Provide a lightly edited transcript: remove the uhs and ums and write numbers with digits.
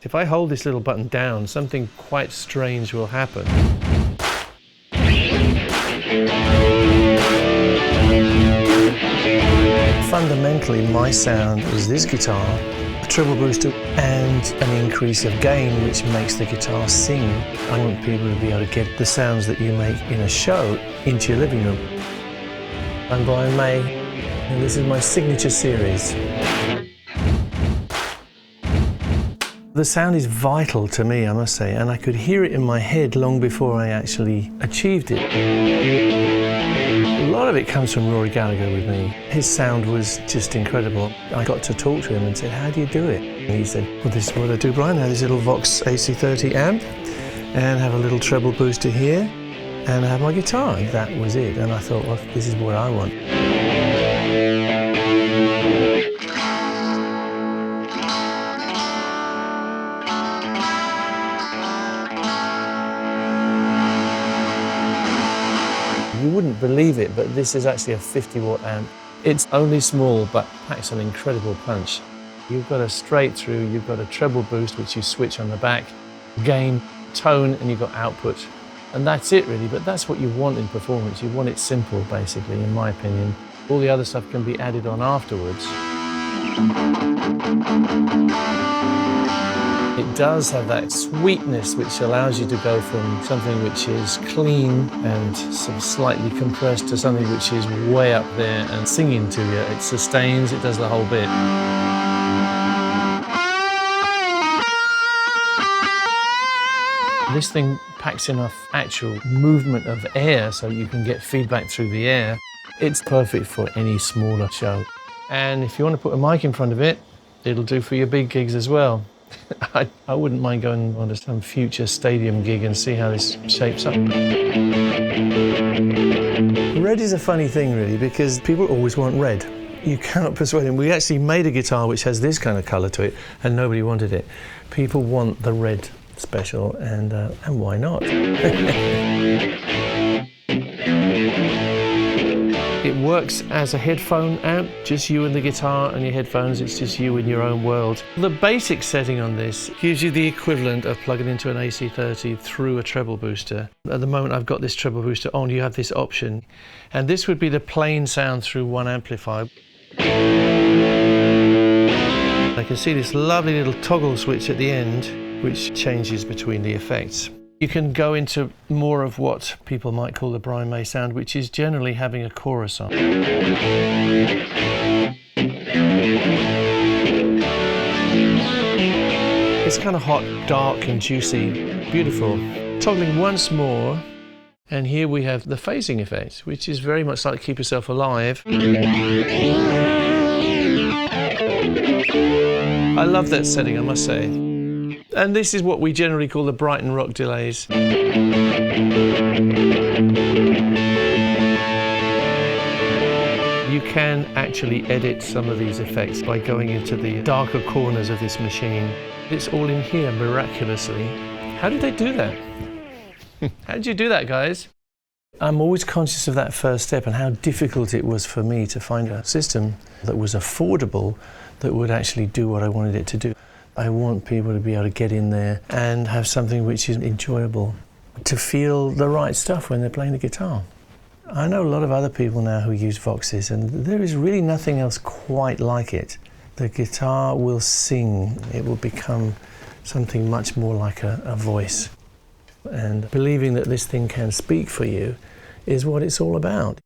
If I hold this little button down, something quite strange will happen. Fundamentally, my sound is this guitar, a treble booster, and an increase of gain, which makes the guitar sing. I want people to be able to get the sounds that you make in a show into your living room. I'm Brian May, and this is my signature series. The sound is vital to me, I must say, and I could hear it in my head long before I actually achieved it. A lot of it comes from Rory Gallagher with me. His sound was just incredible. I got to talk to him and said, "How do you do it?" And he said, "Well, this is what I do, Brian. I have this little VOX AC30 amp and have a little treble booster here and I have my guitar." That was it. And I thought, well, this is what I want. You wouldn't believe it, but this is actually a 50-watt amp. It's only small, but packs an incredible punch. You've got a straight through, you've got a treble boost, which you switch on the back, gain, tone, and you've got output. And that's it really, but that's what you want in performance. You want it simple, basically, in my opinion. All the other stuff can be added on afterwards. It does have that sweetness which allows you to go from something which is clean and sort of slightly compressed to something which is way up there and singing to you. It sustains, it does the whole bit. This thing packs enough actual movement of air so you can get feedback through the air. It's perfect for any smaller show. And if you want to put a mic in front of it, it'll do for your big gigs as well. I wouldn't mind going on to some future stadium gig and see how this shapes up. Red is a funny thing really, because people always want red. You cannot persuade them. We actually made a guitar which has this kind of colour to it and nobody wanted it. People want the Red Special and why not? It works as a headphone amp, just you and the guitar and your headphones, it's just you in your own world. The basic setting on this gives you the equivalent of plugging into an AC30 through a treble booster. At the moment I've got this treble booster on, you have this option. And this would be the plain sound through one amplifier. I can see this lovely little toggle switch at the end, which changes between the effects. You can go into more of what people might call the Brian May sound, which is generally having a chorus on. It's kind of hot, dark and juicy, beautiful. Toggling once more, and here we have the phasing effect, which is very much like Keep Yourself Alive. I love that setting, I must say. And this is what we generally call the Brighton rock delays. You can actually edit some of these effects by going into the darker corners of this machine. It's all in here miraculously. How did they do that? How did you do that, guys? I'm always conscious of that first step and how difficult it was for me to find a system that was affordable, that would actually do what I wanted it to do. I want people to be able to get in there and have something which is enjoyable, to feel the right stuff when they're playing the guitar. I know a lot of other people now who use VOXes, and there is really nothing else quite like it. The guitar will sing. It will become something much more like a voice. And believing that this thing can speak for you is what it's all about.